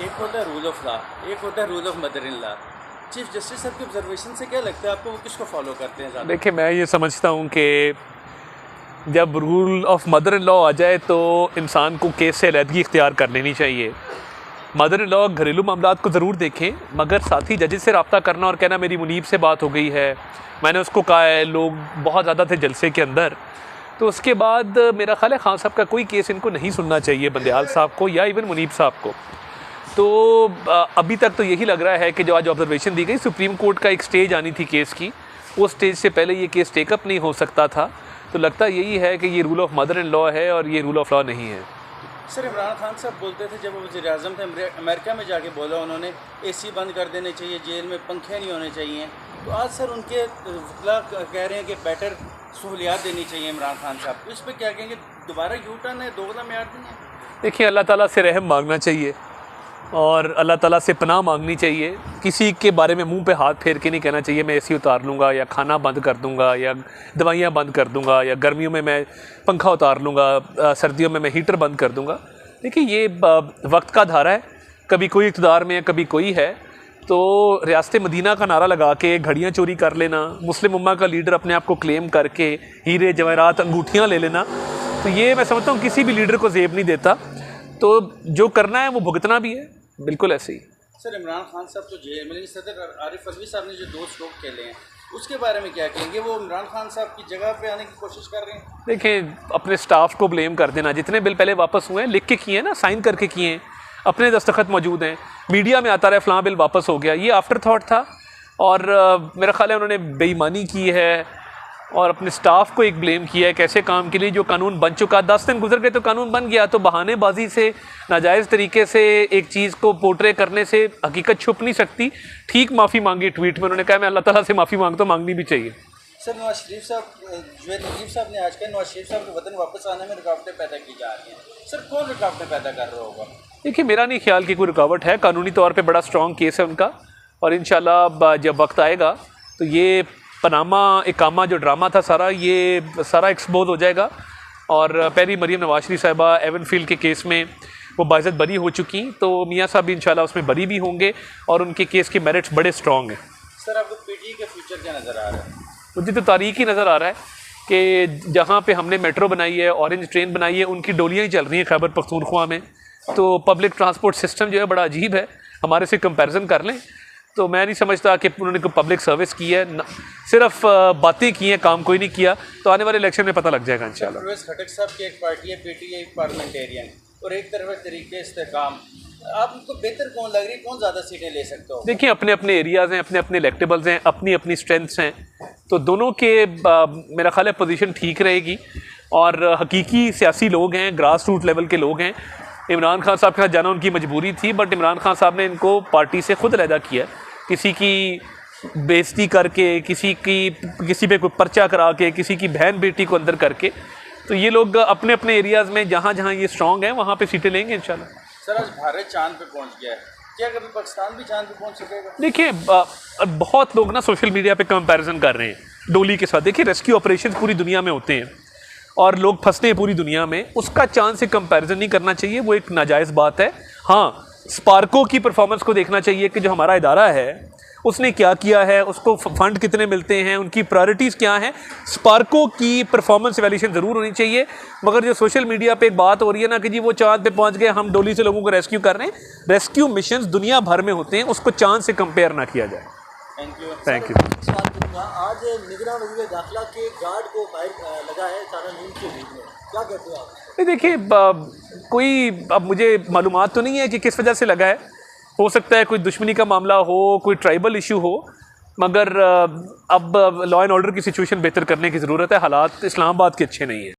एक होता है रूल ऑफ लॉ, एक होता है rule of mother in law. Chief justice साहब के ऑब्जर्वेशन से क्या लगता है आपको, वो किसको फॉलो करते हैं ज़्यादा? देखिए, मैं ये समझता हूँ कि जब rule of mother in law आ जाए तो इंसान को केस से अलहदगी इख्तियार कर लेनी चाहिए। मदर इन लॉ घरेलू मामलात को ज़रूर देखें, मगर साथ ही जजेस से रब्ता करना और कहना मेरी मुनीब से बात हो गई है, मैंने उसको कहा है, लोग बहुत ज़्यादा थे जलसे के अंदर, तो उसके बाद मेरा ख्याल है खान साहब का कोई केस इनको नहीं सुनना चाहिए, बंदयाल साहब को या इवन मुनीब साहब को। तो अभी तक तो यही लग रहा है कि जो आज ऑब्जर्वेशन दी गई, सुप्रीम कोर्ट का एक स्टेज आनी थी केस की, वो स्टेज से पहले ये केस टेकअप नहीं हो सकता था। तो लगता यही है कि ये rule of mother in law है और ये रूल ऑफ लॉ नहीं है। सर, इमरान खान साहब बोलते थे जब वो वज़ीर आज़म थे, अमेरिका में जाके बोला उन्होंने एसी बंद कर देने चाहिए, जेल में पंखे नहीं होने चाहिए। तो आज सर उनके वकीला कह रहे हैं कि बेटर सहूलियात देनी चाहिए इमरान खान साहब को, इस पर क्या कहेंगे? दोबारा यू टर्न है, दोगला म्यार नहीं है? देखिए, अल्लाह ताला से रहम मांगना चाहिए और अल्लाह ताला से पनाह मांगनी चाहिए। किसी के बारे में मुंह पे हाथ फेर के नहीं कहना चाहिए मैं एसी उतार लूँगा या खाना बंद कर दूँगा या दवाइयाँ बंद कर दूँगा या गर्मियों में मैं पंखा उतार लूँगा, सर्दियों में मैं हीटर बंद कर दूँगा। देखिए, ये वक्त का धारा है, कभी कोई इक़्तिदार में है, कभी कोई है। तो रियासत मदीना का नारा लगा के घड़ियाँ चोरी कर लेना, मुस्लिम उम्मा का लीडर अपने आप को क्लेम करके हीरे जवाहरात अंगूठियाँ ले लेना, तो ये मैं समझता हूँ किसी भी लीडर को ज़ेब नहीं देता। तो जो करना है वो भुगतना भी है, बिल्कुल ऐसे ही। सर, इमरान खान साहब तो जेल में, सदर आरिफ अलवी साहब ने जो 2 स्ट्रोक खेले हैं उसके बारे में क्या कहेंगे? वो इमरान खान साहब की जगह पे आने की कोशिश कर रहे हैं? देखिए, अपने स्टाफ को ब्लेम कर देना, जितने बिल पहले वापस हुए हैं लिख के किए हैं ना, साइन करके किए हैं, अपने दस्तखत मौजूद हैं, मीडिया में आता रहा फ़लाँ बिल वापस हो गया, ये आफ्टर थाट था। और मेरा ख्याल है उन्होंने बेईमानी की है और अपने स्टाफ को एक ब्लेम किया है कैसे काम के लिए जो कानून बन चुका। 10 दिन गुजर गए तो कानून बन गया, तो बहानेबाजी से, नाजायज़ तरीके से एक चीज़ को पोर्ट्रे करने से हकीकत छुप नहीं सकती। ठीक माफ़ी मांगी ट्वीट में उन्होंने कहा मैं अल्लाह ताला से माफ़ी मांगता हूँ, मांगनी भी चाहिए। सर, नवाज शरीफ साहब, जो नजीब साहब ने आज कहा नवाज शरीफ साहब के वतन वापस आने में रुकावटें पैदा की जा रही हैं। सर, कौन रुकावटें पैदा कर रहा होगा? देखिए, मेरा नहीं ख्याल कि कोई रुकावट है, कानूनी तौर पे बड़ा स्ट्रॉन्ग केस है उनका और इंशाल्लाह जब वक्त आएगा तो ये पनामा इकामा जो ड्रामा था सारा, ये सारा एक्सपोज हो जाएगा। और पहली मरीम नवाज शरीफ साहिबा एवनफील्ड के केस में वो बाइज़्ज़त बरी हो चुकी, तो मियाँ साहब भी इंशाल्लाह उसमें बरी भी होंगे और उनके केस के मेरिट्स बड़े स्ट्रॉन्ग हैं। सर, आपको पीटीआई का फ्यूचर क्या नज़र आ रहा है? मुझे तो तारीख ही नज़र आ रहा है कि जहाँ पे हमने मेट्रो बनाई है, ऑरेंज ट्रेन बनाई है, उनकी डोलियाँ ही चल रही हैं खैबर पख्तूनख्वा में। तो पब्लिक ट्रांसपोर्ट सिस्टम जो है बड़ा अजीब है, हमारे से कंपैरिजन कर लें तो मैं नहीं समझता कि उन्होंने कोई पब्लिक सर्विस की है, सिर्फ बातें की हैं, काम कोई नहीं किया। तो आने वाले इलेक्शन में पता लग जाएगा इंशाल्लाह। परवेज़ खटक साहब की एक पार्टी है पीटीआई पार्लियामेंटेरियन और एक तरफ है तरीके इस्तेकाम, आपको बेहतर कौन लग रही है, कौन ज़्यादा सीटें ले सकते हो? देखिए, अपने अपने एरियाज़ हैं, अपने अपने इलेक्टेबल्स हैं, अपनी अपनी स्ट्रेंथ्स हैं, तो दोनों के मेरा ख्याल है पोजीशन ठीक रहेगी। और हकीकी सियासी लोग हैं, ग्रास रूट लेवल के लोग हैं। इमरान खान साहब के साथ जाना उनकी मजबूरी थी, बट इमरान खान साहब ने इनको पार्टी से खुद अलहदा किया, किसी की बेइज्जती करके, किसी पे कोई पर्चा करा के, किसी की बहन बेटी को अंदर करके। तो ये लोग अपने अपने एरियाज़ में जहाँ जहाँ ये स्ट्रॉन्ग हैं वहाँ पे सीटें लेंगे इंशाल्लाह। सर, आज भारत चांद पे पहुँच गया है, क्या कभी पाकिस्तान भी चांद पे पहुँच सकेगा? देखिए, बहुत लोग ना सोशल मीडिया पे कंपैरिजन कर रहे हैं डोली के साथ। देखिए, रेस्क्यू ऑपरेशन पूरी दुनिया में होते हैं और लोग फंसते हैं पूरी दुनिया में, उसका चांद से कंपैरिजन नहीं करना चाहिए, वो एक नाजायज़ बात है। हाँ, स्पार्को की परफॉर्मेंस को देखना चाहिए कि जो हमारा इदारा है उसने क्या किया है, उसको फंड कितने मिलते हैं, उनकी प्रायोरिटीज़ क्या हैं। स्पार्को की परफॉर्मेंस एवेल्यूशन ज़रूर होनी चाहिए। मगर जो सोशल मीडिया पे एक बात हो रही है ना कि जी वो चांद पे पहुंच गए, हम डोली से लोगों को रेस्क्यू कर रहे हैं, रेस्क्यू मिशंस दुनिया भर में होते हैं, उसको चांद से कंपेयर ना किया जाए। Thank you. आज निगरान वज़ीर दाखिला के गार्ड को फायर लगा है चारा नींद के बीच में, क्या कहते हो आप? देखिए, कोई अब मुझे मालूमात तो नहीं है कि किस वजह से लगा है, हो सकता है कोई दुश्मनी का मामला हो, कोई ट्राइबल इशू हो, मगर अब लॉ एंड ऑर्डर की सिचुएशन बेहतर करने की ज़रूरत है। हालात इस्लामाबाद के अच्छे नहीं हैं।